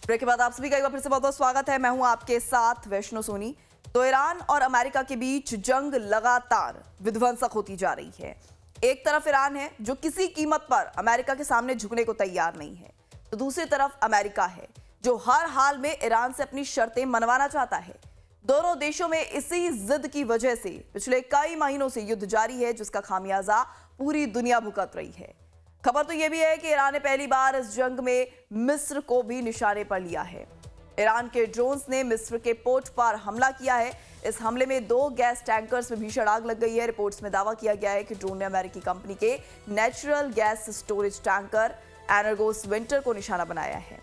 Break के बाद आप सभी का एक बार फिर से बहुत बहुत स्वागत है। मैं हूं आपके साथ वैष्णो सोनी। तो ईरान और अमेरिका के बीच जंग लगातार विध्वंसक होती जा रही है। एक तरफ ईरान है जो किसी कीमत पर अमेरिका के सामने झुकने को तैयार नहीं है, तो दूसरी तरफ अमेरिका है जो हर हाल में ईरान से अपनी शर्तें मनवाना चाहता है। दोनों देशों में इसी जिद की वजह से पिछले कई महीनों से युद्ध जारी है, जिसका खामियाजा पूरी दुनिया भुगत रही है। खबर तो यह भी है कि ईरान ने पहली बार इस जंग में मिस्र को भी निशाने पर लिया है। ईरान के ड्रोन्स ने मिस्र के पोर्ट पर हमला किया है। इस हमले में 2 गैस टैंकर्स में भीषण आग लग गई है। रिपोर्ट्स में दावा किया गया है कि ड्रोन ने अमेरिकी कंपनी के natural gas storage tanker Energos Winter को निशाना बनाया है।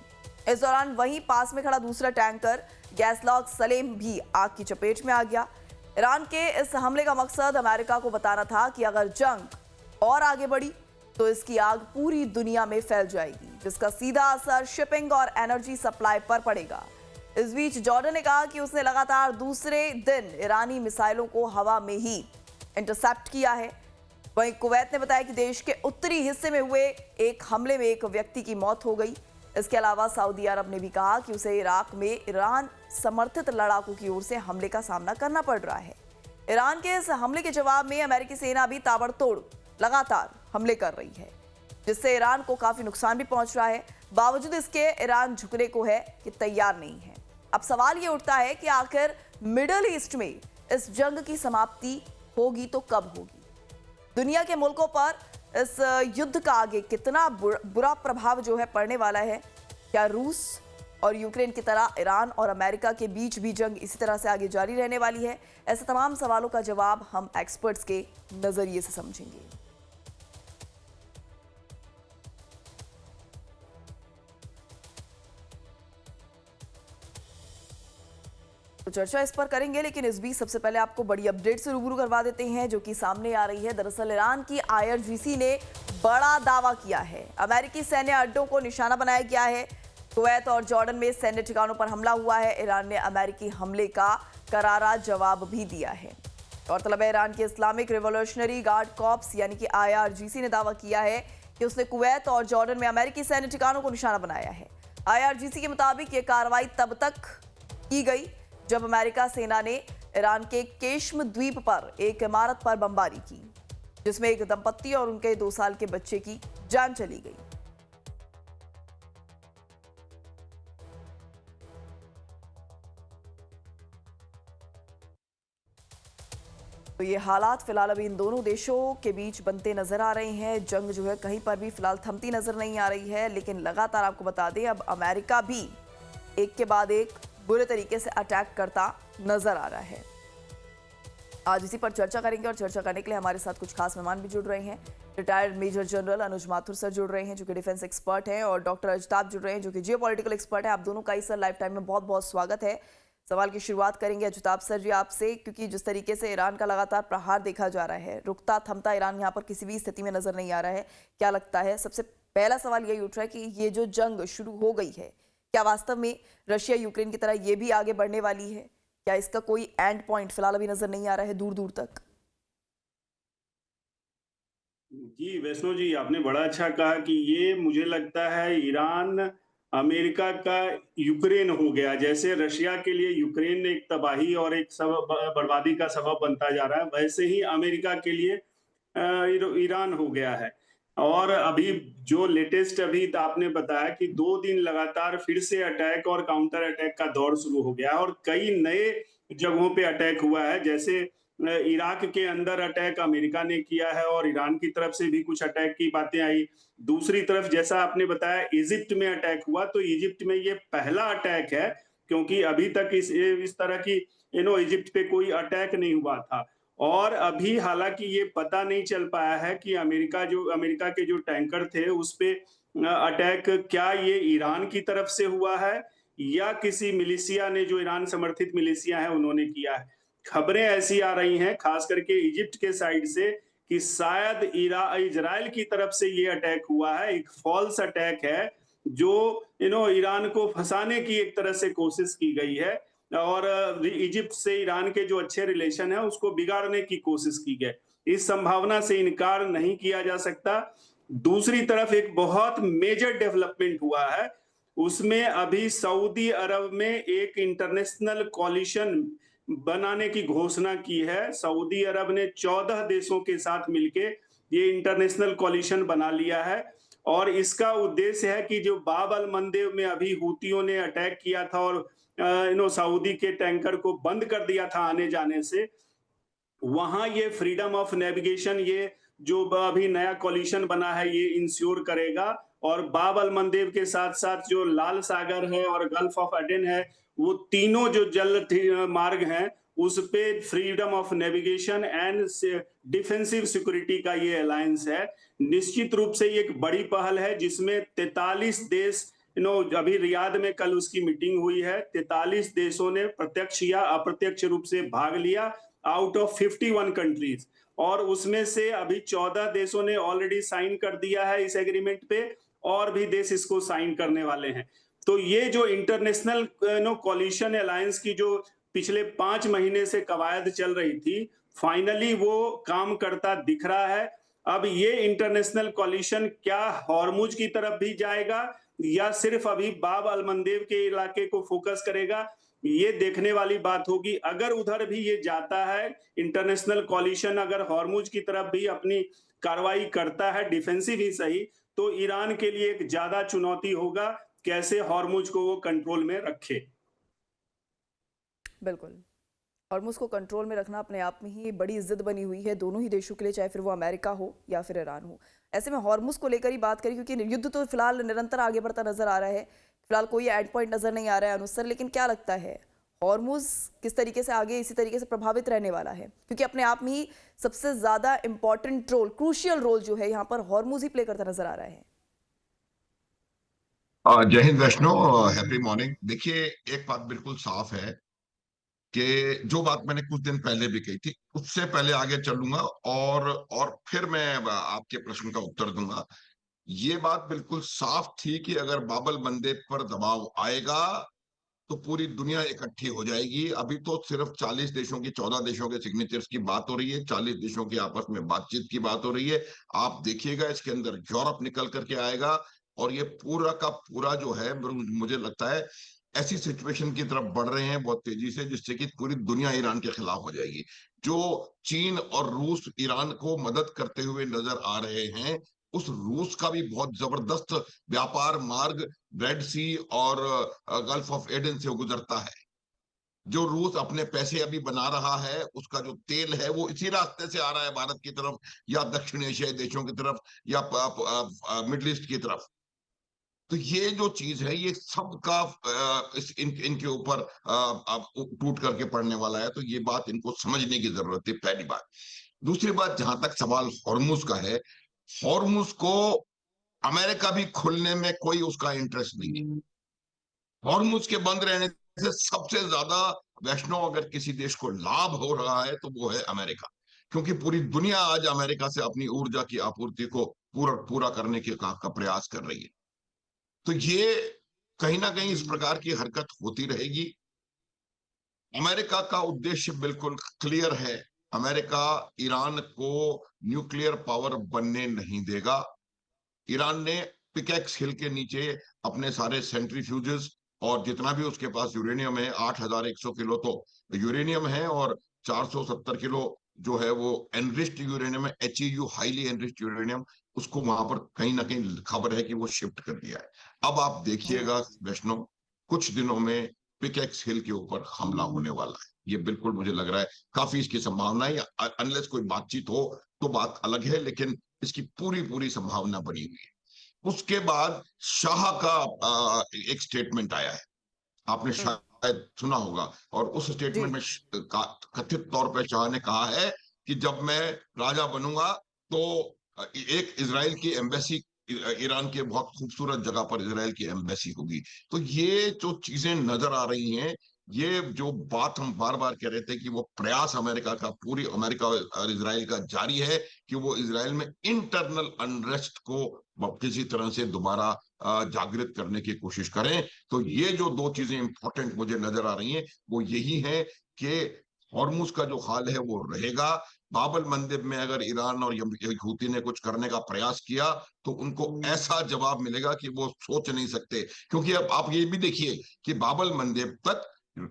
इस दौरान वहीं पास में खड़ा दूसरा टैंकर गैसलॉग सलेम भी आग की चपेट में आ गया। ईरान के इस हमले का मकसद अमेरिका को बताना था कि अगर जंग और आगे बढ़ी तो इसकी आग पूरी दुनिया में फैल जाएगी, जिसका सीधा असर शिपिंग और एनर्जी सप्लाई पर पड़ेगा। इस बीच जॉर्डन ने कहा कि उसने लगातार दूसरे दिन ईरानी मिसाइलों को हवा में ही इंटरसेप्ट किया है। वहीं कुवैत ने बताया कि देश के उत्तरी हिस्से में हुए एक हमले में एक व्यक्ति की मौत हो गई। इसके अलावा सऊदी अरब ने भी कहा कि उसे इराक में ईरान समर्थित लड़ाकों की ओर से हमले का सामना करना पड़ रहा है। ईरान के इस हमले के जवाब में अमेरिकी सेना भी ताबड़तोड़ लगातार हमले कर रही है, जिससे ईरान को काफी नुकसान भी पहुंच रहा है। बावजूद इसके ईरान झुकने को है कि तैयार नहीं है। अब सवाल ये उठता है कि आखिर मिडिल ईस्ट में इस जंग की समाप्ति होगी तो कब होगी? दुनिया के मुल्कों पर इस युद्ध का आगे कितना बुरा प्रभाव जो है पड़ने वाला है? क्या रूस और यूक्रेन की तरह ईरान और अमेरिका के बीच भी जंग इसी तरह से आगे जारी रहने वाली है? ऐसे तमाम सवालों का जवाब हम एक्सपर्ट्स के नजरिए से समझेंगे। तो चर्चा इस पर करेंगे, लेकिन इस बीच सबसे पहले आपको बड़ी अपडेट से रूबरू करवा देते हैं जो कि सामने आ रही है। दरअसल ईरान की IRGC ने बड़ा दावा किया है। अमेरिकी सैन्य अड्डों को निशाना बनाया गया है। कुवैत और जॉर्डन में सैन्य ठिकानों पर हमला हुआ है। ईरान ने अमेरिकी हमले का करारा जवाब भी दिया है। गौरतलब है, ईरान के इस्लामिक रिवॉल्यूशनरी गार्ड कॉर्प्स यानी कि IRGC ने दावा किया है कि उसने कुवैत और जॉर्डन में अमेरिकी सैन्य ठिकानों को निशाना बनाया है। IRGC के मुताबिक ये कार्रवाई तब तक की गई जब अमेरिका सेना ने ईरान के केश्म द्वीप पर एक इमारत पर बमबारी की, जिसमें एक दंपत्ति और उनके 2 साल के बच्चे की जान चली गई। तो ये हालात फिलहाल अभी इन दोनों देशों के बीच बनते नजर आ रहे हैं। जंग जो है कहीं पर भी फिलहाल थमती नजर नहीं आ रही है, लेकिन लगातार आपको बता दें अब अमेरिका भी एक के बाद एक बुरे तरीके से अटैक करता नजर आ रहा है। आज इसी पर चर्चा करेंगे और चर्चा करने के लिए हमारे साथ कुछ खास मेहमान भी जुड़ रहे हैं। रिटायर्ड मेजर जनरल अनुज माथुर सर जुड़ रहे हैं जो कि डिफेंस एक्सपर्ट हैं, और डॉक्टर अजताब जुड़ रहे हैं जो कि जियोपॉलिटिकल एक्सपर्ट है। आप दोनों का ही सर लाइफ टाइम में बहुत बहुत स्वागत है। सवाल की शुरुआत करेंगे अजताब सर जी आपसे, क्योंकि जिस तरीके से ईरान का लगातार प्रहार देखा जा रहा है, रुकता थमता ईरान यहाँ पर किसी भी स्थिति में नजर नहीं आ रहा है। क्या लगता है? सबसे पहला सवाल यही उठ रहा है कि ये जो जंग शुरू हो गई है, क्या वास्तव में रशिया यूक्रेन की तरह ये भी आगे बढ़ने वाली है? क्या इसका कोई एंड पॉइंट फिलहाल अभी नजर नहीं आ रहा है दूर दूर तक? जी वैष्णो जी, आपने बड़ा अच्छा कहा कि ये मुझे लगता है ईरान अमेरिका का यूक्रेन हो गया। जैसे रशिया के लिए यूक्रेन एक तबाही और एक सबब बर्बादी का सबब बनता जा रहा है, वैसे ही अमेरिका के लिए ईरान हो गया है। और अभी जो लेटेस्ट अभी आपने बताया कि 2 दिन लगातार फिर से अटैक और काउंटर अटैक का दौर शुरू हो गया और कई नए जगहों पे अटैक हुआ है। जैसे इराक के अंदर अटैक अमेरिका ने किया है और ईरान की तरफ से भी कुछ अटैक की बातें आई। दूसरी तरफ जैसा आपने बताया इजिप्ट में अटैक हुआ, तो इजिप्ट में ये पहला अटैक है, क्योंकि अभी तक इस तरह की इजिप्ट पे कोई अटैक नहीं हुआ था। और अभी हालांकि ये पता नहीं चल पाया है कि अमेरिका के जो टैंकर थे उस पे अटैक क्या ये ईरान की तरफ से हुआ है या किसी मिलिशिया ने, जो ईरान समर्थित मिलिशिया है, उन्होंने किया है। खबरें ऐसी आ रही हैं खास करके इजिप्ट के साइड से कि शायद इजराइल की तरफ से ये अटैक हुआ है, एक फॉल्स अटैक है जो ईरान को फंसाने की एक तरह से कोशिश की गई है और इजिप्ट से ईरान के जो अच्छे रिलेशन है उसको बिगाड़ने की कोशिश की गई। इस संभावना से इनकार नहीं किया जा सकता। दूसरी तरफ एक बहुत मेजर डेवलपमेंट हुआ है, उसमें अभी सऊदी अरब में एक इंटरनेशनल कोalition बनाने की घोषणा की है। सऊदी अरब ने 14 देशों के साथ मिलके ये इंटरनेशनल कोalition बना लिया है और इसका उद्देश्य है कि जो बाब अल मंदेब में अभी हूतियों ने अटैक किया था और सऊदी के टैंकर को बंद कर दिया था आने जाने से, वहां ये फ्रीडम ऑफ नेविगेशन, ये जो अभी नया कोalition बना है, ये इंश्योर करेगा और बाब अल मंदेब के साथ साथ जो लाल सागर है और गल्फ ऑफ एडन है, वो तीनों जो जल मार्ग हैं, उस पे freedom of navigation and defensive security का ये अलायंस है। निश्चित रूप से ये एक बड़ी पहल है जिसमें 43 देश, अभी रियाद में कल उसकी मीटिंग हुई है। 43 देशों ने प्रत्यक्ष या अप्रत्यक्ष रूप से भाग लिया आउट ऑफ 51 कंट्रीज, और उसमें से अभी 14 देशों ने ऑलरेडी साइन कर दिया है इस एग्रीमेंट पे और भी देश इसको साइन करने वाले हैं। तो ये जो इंटरनेशनल कोalition अलायंस की जो पिछले 5 महीने से कवायद चल रही थी, फाइनली वो काम करता दिख रहा है। अब ये इंटरनेशनल कोalition क्या हॉर्मुज की तरफ भी जाएगा या सिर्फ अभी बाब अल मंदेब के इलाके को फोकस करेगा, ये देखने वाली बात होगी। अगर उधर भी ये जाता है इंटरनेशनल कोalition, अगर हॉर्मुज की तरफ भी अपनी कार्रवाई करता है, डिफेंसिव ही सही, तो ईरान के लिए एक ज्यादा चुनौती होगा कैसे हॉर्मुज को वो कंट्रोल में रखे। बिल्कुल, हॉर्मुज को कंट्रोल में रखना अपने आप में ही बड़ी इज्जत बनी हुई है दोनों ही देशों के लिए, चाहे फिर वो अमेरिका हो या फिर ईरान हो। ऐसे में हॉर्मुज को लेकर ही बात करें, क्योंकि युद्ध तो फिलहाल निरंतर आगे बढ़ता नजर आ रहा है, फिलहाल कोई एंड पॉइंट नजर नहीं आ रहा है अनुसर, लेकिन क्या लगता है हॉर्मुज किस तरीके से आगे इसी तरीके से प्रभावित रहने वाला है? क्योंकि अपने आप में ही सबसे ज्यादा इंपॉर्टेंट रोल, क्रूशियल रोल जो है यहाँ पर हॉर्मुज ही प्ले करता नजर आ रहा है। जय हिंद वैष्णो, हैप्पी मॉर्निंग। देखिए, एक बात बिल्कुल साफ है कि जो बात मैंने कुछ दिन पहले भी कही थी, उससे पहले आगे चलूंगा और फिर मैं आपके प्रश्न का उत्तर दूंगा। ये बात बिल्कुल साफ थी कि अगर बाब अल मंदेब पर दबाव आएगा तो पूरी दुनिया इकट्ठी हो जाएगी। अभी तो सिर्फ 40 देशों की 14 देशों के सिग्नेचर्स की बात हो रही है, 40 देशों की आपस में बातचीत की बात हो रही है। आप देखिएगा इसके अंदर यूरोप निकल करके आएगा और ये पूरा का पूरा जो है, मुझे लगता है ऐसी सिचुएशन की तरफ बढ़ रहे हैं बहुत तेजी से जिससे कि पूरी दुनिया ईरान के खिलाफ हो जाएगी। जो चीन और रूस ईरान को मदद करते हुए नजर आ रहे हैं, उस रूस का भी बहुत जबरदस्त व्यापार मार्ग रेड सी और गल्फ ऑफ एडन से गुजरता है। जो रूस अपने पैसे अभी बना रहा है, उसका जो तेल है वो इसी रास्ते से आ रहा है भारत की तरफ या दक्षिण एशियाई देशों की तरफ या मिडिल ईस्ट की तरफ। तो ये जो चीज है ये सबका इनके ऊपर टूट करके पड़ने वाला है। तो ये बात इनको समझने की जरूरत है, पहली बात। दूसरी बात, जहां तक सवाल हॉर्मुज का है, हॉर्मुज को अमेरिका भी खुलने में कोई उसका इंटरेस्ट नहीं है। हॉर्मुज के बंद रहने से सबसे ज्यादा वैष्णव अगर किसी देश को लाभ हो रहा है तो वो है अमेरिका, क्योंकि पूरी दुनिया आज अमेरिका से अपनी ऊर्जा की आपूर्ति को पूरा करने के का प्रयास कर रही है। तो ये कहीं ना कहीं इस प्रकार की हरकत होती रहेगी। अमेरिका का उद्देश्य बिल्कुल क्लियर है। अमेरिका ईरान को न्यूक्लियर पावर बनने नहीं देगा। ईरान ने पिकेक्स हिल के नीचे अपने सारे सेंट्रीफ्यूजेस और जितना भी उसके पास यूरेनियम है, 8100 किलो तो यूरेनियम है और 470 किलो जो है वो एनरिच्ड यूरेनियम है, HEU हाईली एनरिच्ड यूरेनियम, उसको वहां पर कहीं ना कहीं खबर है कि वो शिफ्ट कर दिया है। अब आप देखिएगा वैष्णव, कुछ दिनों में पिकेक्स हिल के ऊपर हमला होने वाला है। ये बिल्कुल मुझे लग रहा है, काफी इसकी संभावना है। अनलेस कोई बातचीत हो तो बात अलग है, लेकिन इसकी पूरी संभावना बनी हुई है। उसके बाद शाह का एक स्टेटमेंट आया है, आपने शायद सुना होगा, और उस स्टेटमेंट में कथित तौर पर शाह ने कहा है कि जब मैं राजा बनूंगा तो एक इजराइल की एम्बेसी, ईरान के बहुत खूबसूरत जगह पर इजराइल की एम्बेसी होगी। तो ये जो चीजें नजर आ रही हैं, ये जो बात हम बार बार कह रहे थे कि वो प्रयास अमेरिका का, पूरी अमेरिका और इजराइल का जारी है कि वो इजराइल में इंटरनल अनरेस्ट को किसी तरह से दोबारा जागृत करने की कोशिश करें। तो ये जो दो चीजें इंपॉर्टेंट मुझे नजर आ रही हैं वो यही है कि हॉर्मुज का जो हाल है वो रहेगा। बाबल मंदिर में अगर ईरान और हूती ने कुछ करने का प्रयास किया तो उनको ऐसा जवाब मिलेगा कि वो सोच नहीं सकते। क्योंकि अब आप ये भी देखिए कि बाबल मंदिर तक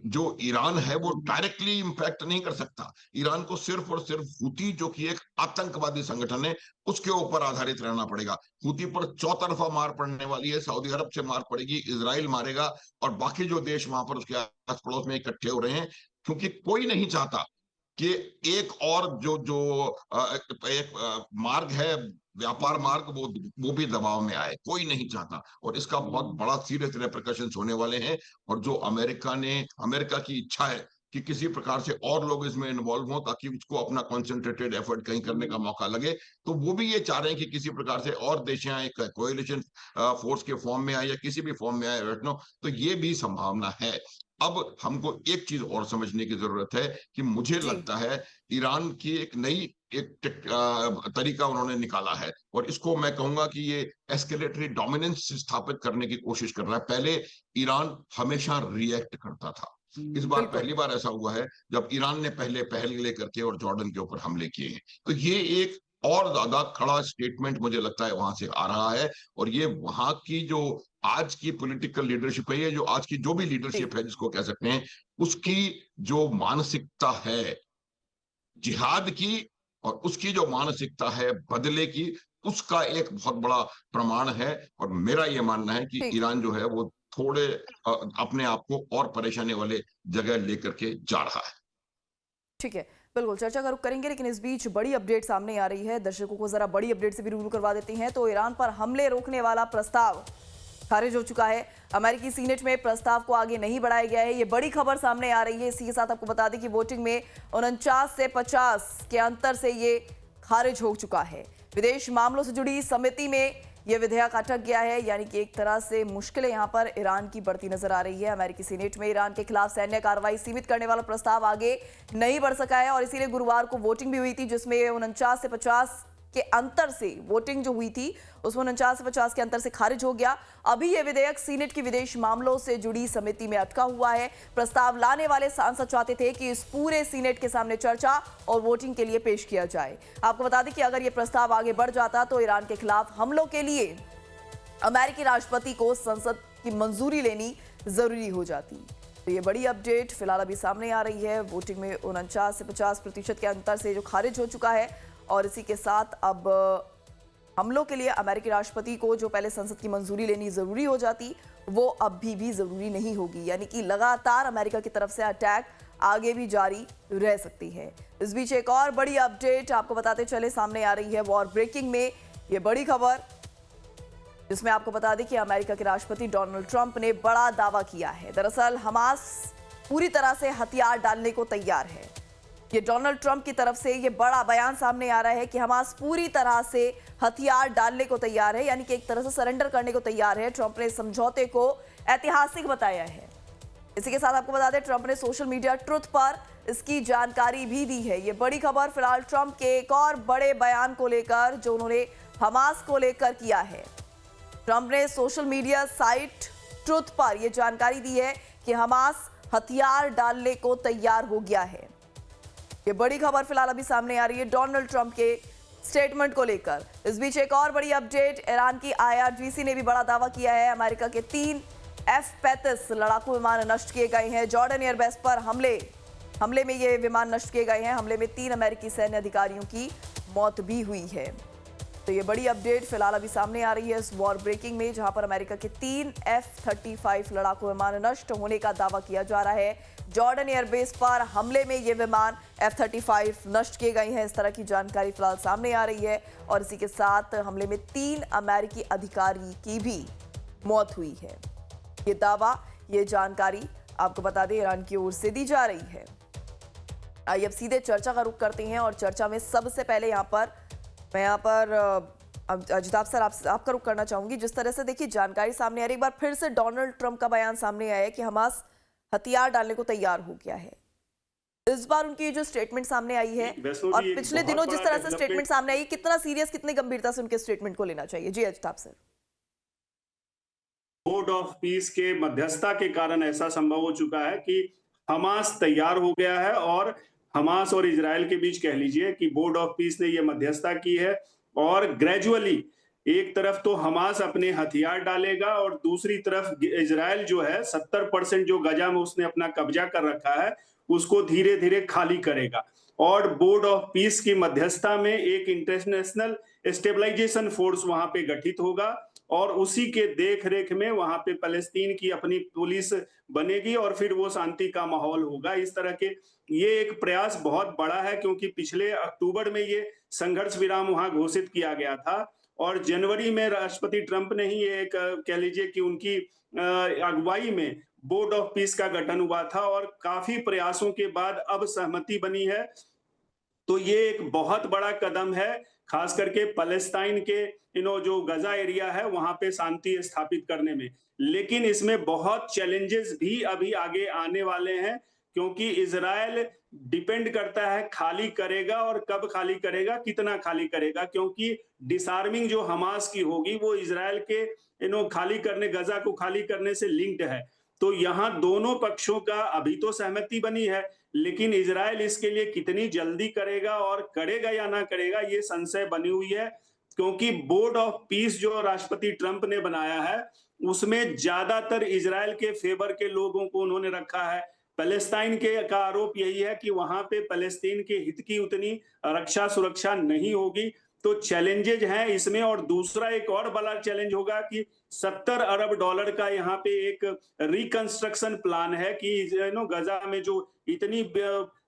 जो ईरान है वो डायरेक्टली इंपैक्ट नहीं कर सकता। ईरान को सिर्फ और सिर्फ हूती, जो कि एक आतंकवादी संगठन है, उसके ऊपर आधारित रहना पड़ेगा। हूती पर चौतरफा मार पड़ने वाली है, सऊदी अरब से मार पड़ेगी, इजराइल मारेगा, और बाकी जो देश वहां पर उसके आस पड़ोस में इकट्ठे हो रहे हैं। क्योंकि कोई नहीं चाहता कि एक और जो जो एक मार्ग है, व्यापार मार्ग, वो भी दबाव में आए, कोई नहीं चाहता। और इसका बहुत बड़ा सीरियस रेpercussions होने वाले हैं। और जो अमेरिका की इच्छा है कि किसी प्रकार से और लोग इसमें इन्वॉल्व हों ताकि उसको अपना कॉन्सेंट्रेटेड एफर्ट कहीं करने का मौका लगे, तो वो भी ये चाह रहे हैं कि किसी प्रकार से और देश यहाँ एक कोएलिशन फोर्स के फॉर्म में आए या किसी भी फॉर्म में आए वैष्णव, तो ये भी संभावना है। अब हमको एक चीज और समझने की जरूरत है कि मुझे जी। लगता है ईरान की एक नई तरीका उन्होंने निकाला है, और इसको मैं कहूंगा कि ये एस्केलेटरी डोमिनेंस स्थापित करने की कोशिश कर रहा है। पहले ईरान हमेशा रिएक्ट करता था, इस बार बिल्कुल। पहली बार ऐसा हुआ है जब ईरान ने पहले पहल लेकर के और जॉर्डन के ऊपर हमले किए हैं। तो ये एक और ज्यादा खड़ा स्टेटमेंट मुझे लगता है वहां से आ रहा है। और ये वहां की जो आज की पॉलिटिकल लीडरशिप है, ये जो आज की जो भी जी। लीडरशिप है जिसको कह सकते हैं, उसकी जो मानसिकता है जिहाद की, और उसकी जो मानसिकता है बदले की, उसका एक बहुत बड़ा प्रमाण है। और मेरा ये मानना है कि ठीक है। ईरान जो है वो थोड़े अपने आप को और परेशानी वाले जगह लेकर के जा रहा है। ठीक है, बिल्कुल चर्चा का रुख करेंगे, लेकिन इस बीच बड़ी अपडेट सामने आ रही है। दर्शकों को जरा बड़ी अपडेट से भी रूबरू करवा देते हैं। तो ईरान पर हमले रोकने वाला प्रस्ताव खारिज हो चुका है। अमेरिकी सीनेट में प्रस्ताव को आगे नहीं बढ़ाया गया है, ये बड़ी खबर सामने आ रही है। इसी के साथ आपको बता दें कि वोटिंग में 49 से 50 के अंतर से ये खारिज हो चुका है। विदेश मामलों से जुड़ी समिति में यह विधेयक अटक गया है, यानी कि एक तरह से मुश्किलें यहां पर ईरान की बढ़ती नजर आ रही है। अमेरिकी सीनेट में ईरान के खिलाफ सैन्य कार्रवाई सीमित करने वाला प्रस्ताव आगे नहीं बढ़ सका है, और इसीलिए गुरुवार को वोटिंग भी हुई थी, जिसमें 49 से 50 के अंतर से वोटिंग जो हुई थी उसमें 49 से 50 के अंतर से खारिज हो गया। अभी यह विधेयक सीनेट की विदेश मामलों से जुड़ी समिति में अटका हुआ है। प्रस्ताव लाने वाले सांसद चाहते थे कि इस पूरे सीनेट के सामने चर्चा और वोटिंग के लिए पेश किया जाए। आपको बता दें कि अगर यह प्रस्ताव आगे बढ़ जाता तो ईरान के खिलाफ हमलों के लिए अमेरिकी राष्ट्रपति को संसद की मंजूरी लेनी जरूरी हो जाती। तो ये बड़ी अपडेट फिलहाल अभी सामने आ रही है। वोटिंग में 49 से 50% के अंतर से जो खारिज हो चुका है, और इसी के साथ अब हमलों के लिए अमेरिकी राष्ट्रपति को जो पहले संसद की मंजूरी लेनी जरूरी हो जाती, वो अब भी जरूरी नहीं होगी। यानी कि लगातार अमेरिका की तरफ से अटैक आगे भी जारी रह सकती है। इस बीच एक और बड़ी अपडेट आपको बताते चले सामने आ रही है। वॉर ब्रेकिंग में ये बड़ी खबर, जिसमें आपको बता दें कि अमेरिका के राष्ट्रपति डोनाल्ड ट्रंप ने बड़ा दावा किया है। दरअसल हमास पूरी तरह से हथियार डालने को तैयार है। ये डोनाल्ड ट्रंप की तरफ से ये बड़ा बयान सामने आ रहा है कि हमास पूरी तरह से हथियार डालने को तैयार है, यानी कि एक तरह से सरेंडर करने को तैयार है। ट्रंप ने समझौते को ऐतिहासिक बताया है। इसी के साथ आपको बता दें ट्रंप ने सोशल मीडिया ट्रुथ पर इसकी जानकारी भी दी है। ये बड़ी खबर फिलहाल ट्रंप के एक और बड़े बयान को लेकर जो उन्होंने हमास को लेकर किया है। ट्रंप ने सोशल मीडिया साइट ट्रुथ पर यह जानकारी दी है कि हमास हथियार डालने को तैयार हो गया है। ये बड़ी खबर फिलहाल अभी सामने आ रही है डोनाल्ड ट्रंप के स्टेटमेंट को लेकर। इस बीच एक और बड़ी अपडेट, ईरान की IRGC ने भी बड़ा दावा किया है। अमेरिका के 3 F-35 लड़ाकू विमान नष्ट किए गए हैं। जॉर्डन एयरबेस पर हमले में ये विमान नष्ट किए गए हैं। हमले में 3 अमेरिकी सैन्य अधिकारियों की मौत भी हुई है। तो ये बड़ी अपडेट फिलहाल अभी सामने आ रही है इस वॉर ब्रेकिंग में, जहां पर अमेरिका के 3 F-35 लड़ाकू विमान नष्ट होने का दावा किया जा रहा है। जॉर्डन एयरबेस पर हमले में ये विमान F-35 नष्ट किए गए हैं, इस तरह की जानकारी फिलहाल सामने आ रही है। और इसी के साथ हमले में 3 अमेरिकी अधिकारी की भी मौत हुई है। ये दावा, ये जानकारी आपको बता दें ईरान की ओर से दी जा रही है। आइए अब सीधे चर्चा का रुख करते हैं, और चर्चा में सबसे पहले मैं अजिताभ सर आपका रुख करना चाहूंगी। जिस तरह से देखिए जानकारी सामने आ रही है, एक बार फिर से डोनाल्ड ट्रंप का बयान सामने आया है कि हमास हथियार डालने को तैयार हो गया है। इस बार उनकी जो स्टेटमेंट सामने आई है और पिछले दिनों जिस तरह से स्टेटमेंट सामने आई, कितना सीरियस, कितनी गंभीरता से उनके स्टेटमेंट को लेना चाहिए? जी Ajitabh sir. Court of peace के मध्यस्थता के कारण ऐसा संभव हो चुका है कि हमास तैयार हो गया है और हमास और इजराइल के बीच कह लीजिए कि बोर्ड ऑफ पीस ने ये मध्यस्थता की है और ग्रेजुअली एक तरफ तो हमास अपने हथियार डालेगा और दूसरी तरफ इजराइल जो है 70% जो गजा में उसने अपना कब्जा कर रखा है उसको धीरे धीरे खाली करेगा और बोर्ड ऑफ पीस की मध्यस्थता में एक इंटरनेशनल स्टेबलाइजेशन फोर्स वहां पे गठित होगा और उसी के देख रेख में वहां पे फलस्तीन की अपनी पुलिस बनेगी और फिर वो शांति का माहौल होगा। इस तरह के ये एक प्रयास बहुत बड़ा है क्योंकि पिछले अक्टूबर में ये संघर्ष विराम वहां घोषित किया गया था और जनवरी में राष्ट्रपति ट्रंप ने ही ये एक कह लीजिए कि उनकी अगुवाई में बोर्ड ऑफ पीस का गठन हुआ था और काफी प्रयासों के बाद अब सहमति बनी है। तो ये एक बहुत बड़ा कदम है खास करके पैलेस्टाइन के जो गजा एरिया है वहां पे शांति स्थापित करने में। लेकिन इसमें बहुत चैलेंजेस भी अभी आगे आने वाले हैं क्योंकि इजराइल डिपेंड करता है खाली करेगा और कब खाली करेगा, कितना खाली करेगा, क्योंकि डिसआर्मिंग जो हमास की होगी वो इजराइल के खाली करने, गजा को खाली करने से लिंक्ड है। तो यहाँ दोनों पक्षों का अभी तो सहमति बनी है लेकिन इजराइल इसके लिए कितनी जल्दी करेगा और करेगा या ना करेगा ये संशय बनी हुई है क्योंकि बोर्ड ऑफ पीस जो राष्ट्रपति ट्रंप ने बनाया है उसमें ज्यादातर इजराइल के फेवर के लोगों को उन्होंने रखा है। पैलेस्टाइन के का आरोप यही है कि वहां पे पैलेस्टीन के हित की उतनी रक्षा सुरक्षा नहीं होगी। तो चैलेंजेज हैं इसमें और दूसरा एक और बड़ा चैलेंज होगा कि 70 अरब डॉलर का यहाँ पे एक रिकंस्ट्रक्शन प्लान है कि गजा में जो इतनी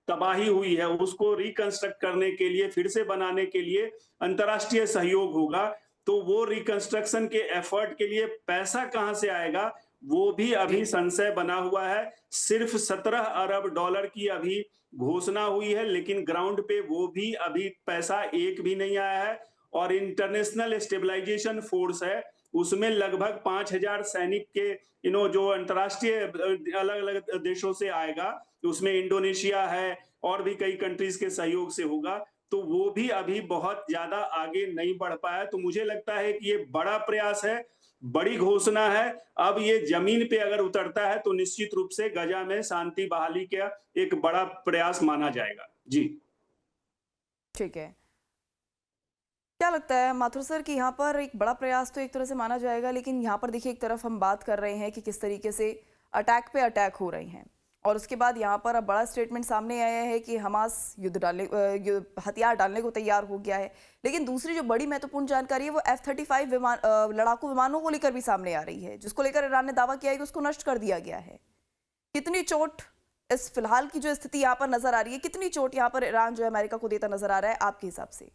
तबाही हुई है उसको रिकंस्ट्रक्ट करने के लिए, फिर से बनाने के लिए अंतर्राष्ट्रीय सहयोग होगा। तो वो रिकंस्ट्रक्शन के एफर्ट के लिए पैसा कहां से आएगा वो भी अभी संशय बना हुआ है। सिर्फ 17 अरब डॉलर की अभी घोषणा हुई है लेकिन ग्राउंड पे वो भी अभी पैसा एक भी नहीं आया है और इंटरनेशनल स्टेबलाइजेशन फोर्स है उसमें लगभग 5000 सैनिक के जो अंतर्राष्ट्रीय अलग अलग देशों से आएगा, उसमें इंडोनेशिया है और भी कई कंट्रीज के सहयोग से होगा। तो वो भी अभी बहुत ज्यादा आगे नहीं बढ़ पाया। तो मुझे लगता है कि ये बड़ा प्रयास है, बड़ी घोषणा है। अब ये जमीन पे अगर उतरता है तो निश्चित रूप से गजा में शांति बहाली का एक बड़ा प्रयास माना जाएगा। जी ठीक है, क्या लगता है माथुर सर कि यहाँ पर एक बड़ा प्रयास तो एक तरह से माना जाएगा लेकिन यहाँ पर देखिए एक तरफ हम बात कर रहे हैं कि किस तरीके से अटैक पे अटैक हो रहे हैं और उसके बाद यहाँ पर अब बड़ा स्टेटमेंट सामने आया है कि हमास हथियार डालने को तैयार हो गया है। लेकिन दूसरी जो बड़ी महत्वपूर्ण जानकारी है वो F-35 लड़ाकू विमानों को लेकर भी सामने आ रही है जिसको लेकर ईरान ने दावा किया है कि उसको नष्ट कर दिया गया है। कितनी चोट इस फिलहाल की जो स्थिति यहाँ पर नजर आ रही है, कितनी चोट यहाँ पर ईरान जो है अमेरिका को देता नजर आ रहा है आपके हिसाब से?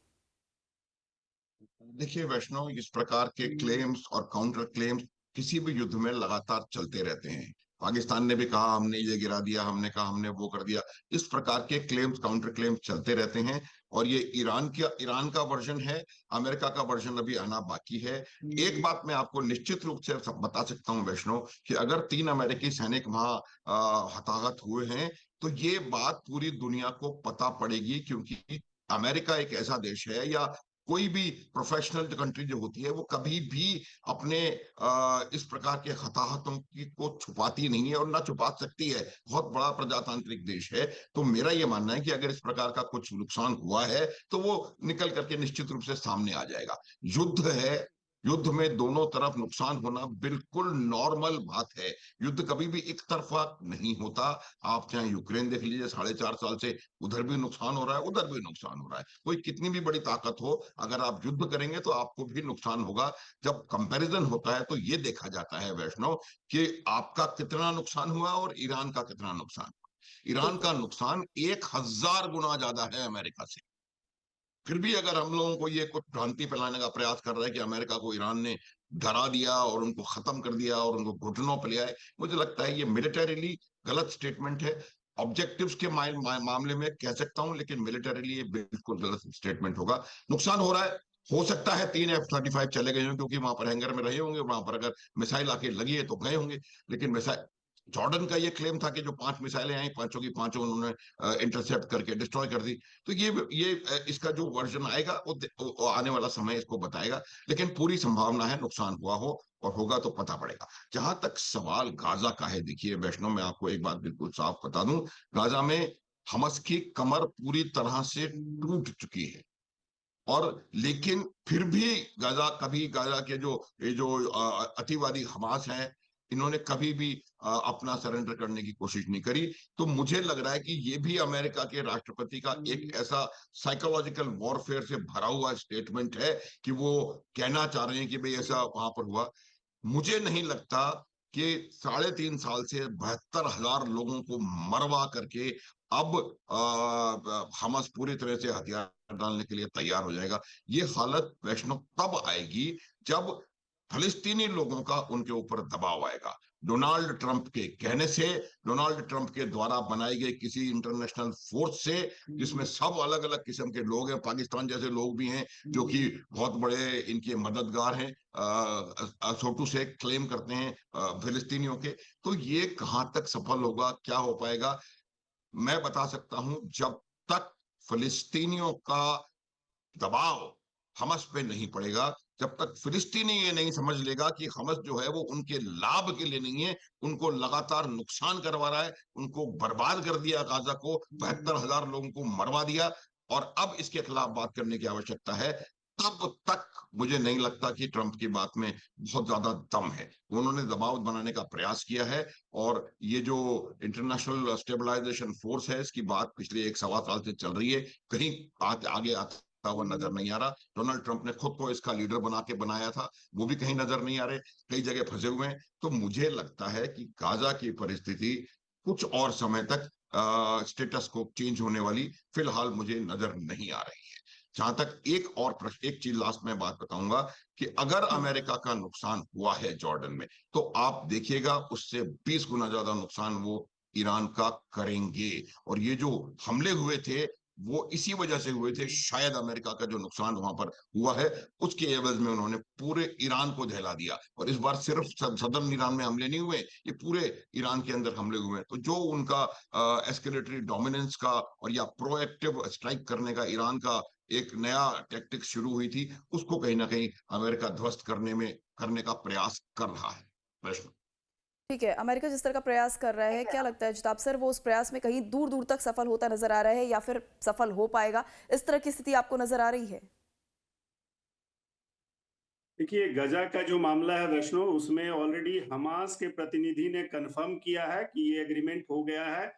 देखिए वैष्णव, इस प्रकार के क्लेम्स और काउंटर क्लेम्स किसी भी युद्ध में लगातार चलते रहते हैं। पाकिस्तान ने भी कहा हमने ये गिरा दिया, हमने कहा हमने वो कर दिया। इस प्रकार के क्लेम्स, काउंटर क्लेम्स चलते रहते हैं और ये ईरान का वर्जन है, अमेरिका का वर्जन अभी आना बाकी है। एक बात मैं आपको निश्चित रूप से बता सकता हूँ वैष्णव कि अगर 3 अमेरिकी सैनिक वहां हताहत हुए हैं तो ये बात पूरी दुनिया को पता पड़ेगी क्योंकि अमेरिका एक ऐसा देश है या कोई भी प्रोफेशनल कंट्री जो होती है वो कभी भी अपने इस प्रकार के हताहतों को छुपाती नहीं है और ना छुपा सकती है। बहुत बड़ा प्रजातांत्रिक देश है। तो मेरा ये मानना है कि अगर इस प्रकार का कुछ नुकसान हुआ है तो वो निकल करके निश्चित रूप से सामने आ जाएगा। युद्ध है, युद्ध में दोनों तरफ नुकसान होना बिल्कुल नॉर्मल बात है। युद्ध कभी भी एक तरफा नहीं होता। आप चाहे यूक्रेन देख लीजिए, 4.5 साल से उधर भी नुकसान हो रहा है, उधर भी नुकसान हो रहा है। कोई कितनी भी बड़ी ताकत हो, अगर आप युद्ध करेंगे तो आपको भी नुकसान होगा। जब कंपैरिजन होता है तो ये देखा जाता है वैष्णव कि आपका कितना नुकसान हुआ और ईरान का कितना नुकसान। ईरान का नुकसान 1000 गुना ज्यादा है अमेरिका से। फिर भी अगर हम लोगों को ये कुछ भ्रांति फैलाने का प्रयास कर रहा है कि अमेरिका को ईरान ने डरा दिया और उनको खत्म कर दिया और उनको घुटनों पर ले आए, मुझे लगता है ये मिलिटरीली गलत स्टेटमेंट है। ऑब्जेक्टिव्स के मामले में कह सकता हूं लेकिन मिलिटरीली ये बिल्कुल गलत स्टेटमेंट होगा। नुकसान हो रहा है, हो सकता है 3 F-35 चले गए हों क्योंकि वहां पर हैंगर में रहे होंगे, वहां पर अगर मिसाइल आके लगी है तो गए होंगे, लेकिन मिसाइल जॉर्डन का ये क्लेम था कि जो 5 मिसाइलें आई, पांचों की पांचों उन्होंने इंटरसेप्ट करके डिस्ट्रॉय कर दी। तो इसका जो वर्जन आएगा वो आने वाला समय इसको बताएगा, लेकिन पूरी संभावना है नुकसान हुआ हो, और होगा तो पता पड़ेगा। जहां तक सवाल गाजा का है, देखिए वैष्णव, मैं आपको एक बात बिल्कुल साफ बता दूं, गाजा में हमास की कमर पूरी तरह से टूट चुकी है। और लेकिन फिर भी गाजा के जो ये जो अतिवादी हमास हैं, इन्होंने कभी भी अपना सरेंडर करने की कोशिश नहीं करी। तो मुझे लग रहा है कि ये भी अमेरिका के राष्ट्रपति का एक ऐसा साइकोलॉजिकल वॉरफेयर से भरा हुआ स्टेटमेंट है कि वो कहना चाह रहे हैं कि भाई ऐसा वहां पर हुआ। मुझे नहीं लगता कि 3.5 साल से 72,000 लोगों को मरवा करके अब हमास पूरी तरह से हथियार डालने के लिए तैयार हो जाएगा। ये हालत वैष्णव तब आएगी जब फलस्तीनी लोगों का उनके ऊपर दबाव आएगा। डोनाल्ड ट्रंप के कहने से, डोनाल्ड ट्रंप के द्वारा बनाई गई किसी इंटरनेशनल फोर्स से, जिसमें सब अलग अलग किस्म के लोग हैं, पाकिस्तान जैसे लोग भी हैं जो कि बहुत बड़े इनके मददगार हैं, छोटू से क्लेम करते हैं फिलिस्तीनियों के। तो ये कहां तक सफल होगा, क्या हो पाएगा, मैं बता सकता हूं, जब तक फिलिस्तीनियों का दबाव हमास पे नहीं पड़ेगा, जब तक फिलिस्तीनी ये नहीं समझ लेगा कि हमास जो है वो उनके लाभ के लिए नहीं है, उनको लगातार नुकसान करवा रहा है, उनको बर्बाद कर दिया, गाजा को 72,000 लोगों को मरवा दिया, और अब इसके खिलाफ बात करने की आवश्यकता है, तब तक मुझे नहीं लगता कि ट्रंप की बात में बहुत ज्यादा दम है। उन्होंने दबाव बनाने का प्रयास किया है, और ये जो इंटरनेशनल स्टेबलाइजेशन फोर्स है, इसकी बात पिछले 1-1.25 साल से चल रही है, कहीं आगे आता हुआ नजर नहीं आ रहा। डोनाल्ड ट्रंप ने खुद को इसका लीडर बना के बनाया था, वो भी कहीं नजर नहीं आ रहे, कई जगह फंसे हुए हैं। तो मुझे लगता है कि गाजा की परिस्थिति कुछ और समय तक स्टेटस को चेंज होने वाली फिलहाल मुझे नजर नहीं आ रही है। जहां तक एक और प्रश्न, एक चीज लास्ट में बात बताऊंगा, कि अगर अमेरिका का नुकसान हुआ है जॉर्डन में, तो आप देखिएगा उससे 20 गुना ज्यादा नुकसान वो ईरान का करेंगे। और ये जो हमले हुए थे वो इसी वजह से हुए थे, शायद अमेरिका का जो नुकसान वहां पर हुआ है उसके एवज में उन्होंने पूरे ईरान को दहला दिया। और इस बार सिर्फ सदर्न ईरान में हमले नहीं हुए, ये पूरे ईरान के अंदर हमले हुए। तो जो उनका एस्केलेटरी डोमिनेंस का और या प्रोएक्टिव स्ट्राइक करने का ईरान का एक नया टैक्टिक शुरू हुई थी, उसको कहीं ना कहीं अमेरिका ध्वस्त करने का प्रयास कर रहा है। वैष्णव, ठीक है, अमेरिका जिस तरह का प्रयास कर रहा है, क्या लगता है जिताब सर, वो उस प्रयास में कहीं दूर दूर तक सफल होता नजर आ रहा है, या फिर सफल हो पाएगा, इस तरह की स्थिति आपको नजर आ रही है? देखिए, गजा का जो मामला है वैष्णव, उसमें ऑलरेडी हमास के प्रतिनिधि ने कंफर्म किया है कि ये एग्रीमेंट हो गया है।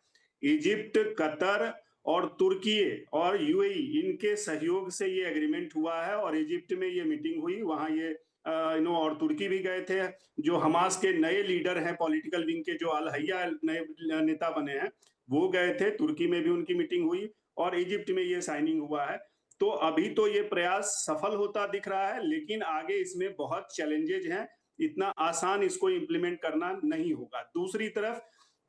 इजिप्ट, कतर और तुर्की और यूएई, इनके सहयोग से ये एग्रीमेंट हुआ है, और इजिप्ट में ये मीटिंग हुई, वहां ये और तुर्की भी गए थे। जो हमास के नए लीडर हैं, पॉलिटिकल विंग के, जो अल हय्या नए नेता बने हैं, वो गए थे। तुर्की में भी उनकी मीटिंग हुई, और इजिप्ट में ये साइनिंग हुआ है। तो अभी तो ये प्रयास सफल होता दिख रहा है, लेकिन आगे इसमें बहुत चैलेंजेज हैं। इतना आसान इसको इम्प्लीमेंट करना नहीं होगा। दूसरी तरफ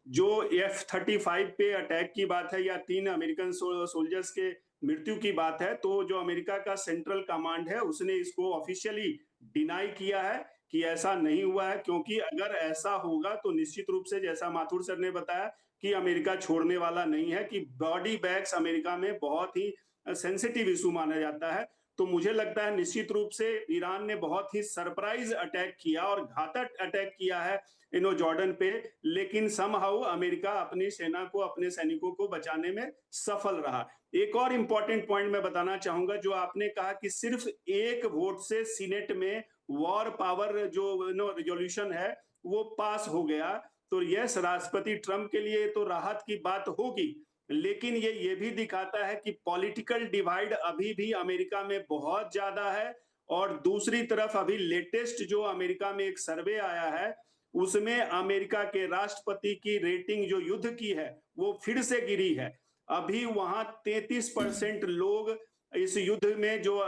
जो F-35 पे अटैक की बात है, या 3 अमेरिकन सोल्जर्स के मृत्यु की बात है, तो जो अमेरिका का सेंट्रल कमांड है उसने इसको ऑफिशियली डिनाई किया है कि ऐसा नहीं हुआ है। क्योंकि अगर ऐसा होगा तो निश्चित रूप से, जैसा माथुर सर ने बताया, कि अमेरिका छोड़ने वाला नहीं है, कि बॉडी बैग्स अमेरिका में बहुत ही सेंसिटिव इशू माना जाता है। तो मुझे लगता है निश्चित रूप से ईरान ने बहुत ही सरप्राइज अटैक किया और घातक अटैक किया है जॉर्डन पे, लेकिन समहाउ अमेरिका अपनी सेना को, अपने सैनिकों को बचाने में सफल रहा। एक और इंपॉर्टेंट पॉइंट मैं बताना चाहूंगा, जो आपने कहा कि सिर्फ एक वोट से सीनेट में वॉर पावर जो रिजोल्यूशन है वो पास हो गया। तो यस, राष्ट्रपति ट्रंप के लिए तो राहत की बात होगी, लेकिन ये भी दिखाता है कि पॉलिटिकल डिवाइड अभी भी अमेरिका में बहुत ज्यादा है। और दूसरी तरफ अभी लेटेस्ट जो अमेरिका में एक सर्वे आया है, उसमें अमेरिका के राष्ट्रपति की रेटिंग जो युद्ध की है वो फिर से गिरी है। अभी वहां 33% लोग इस युद्ध में, जो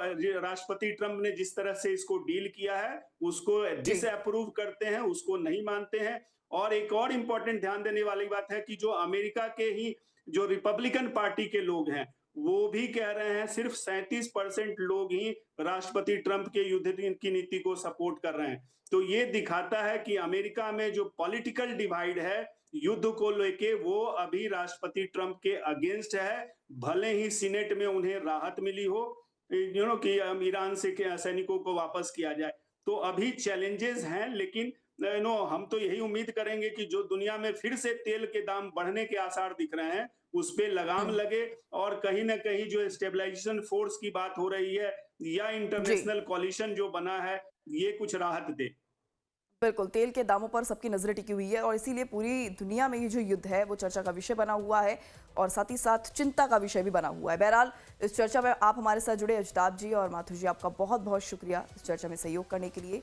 राष्ट्रपति ट्रंप ने जिस तरह से इसको डील किया है, उसको जी। डिसअप्रूव करते हैं, उसको नहीं मानते हैं। और एक और इंपॉर्टेंट ध्यान देने वाली बात है कि जो अमेरिका के ही जो रिपब्लिकन पार्टी के लोग हैं, वो भी कह रहे हैं सिर्फ 37% लोग ही राष्ट्रपति ट्रंप के युद्ध की नीति को सपोर्ट कर रहे हैं। तो ये दिखाता है कि अमेरिका में जो पॉलिटिकल डिवाइड है युद्ध को लेके, वो अभी राष्ट्रपति ट्रंप के अगेंस्ट है, भले ही सीनेट में उन्हें राहत मिली हो कि ईरान से सैनिकों को वापस किया जाए। तो अभी चैलेंजेस हैं, लेकिन हम तो यही उम्मीद करेंगे कि जो दुनिया में फिर से तेल के दाम बढ़ने के आसार दिख रहे हैं उस पे लगाम हम्म, लगे, और कहीं ना कहीं जो स्टेबलाइजेशन फोर्स की बात हो रही है या जी इंटरनेशनल कॉलिशन जो बना है, ये कुछ राहत दे। बिल्कुल, तेल के दामों पर सबकी नजरें टिकी हुई है और इसीलिए पूरी दुनिया में ये जो युद्ध है वो चर्चा का विषय बना हुआ है और साथ ही साथ चिंता का विषय भी बना हुआ है। बहरहाल इस चर्चा में आप हमारे साथ जुड़े अजताब जी और माथुर जी, आपका बहुत बहुत शुक्रिया इस चर्चा में सहयोग करने के लिए।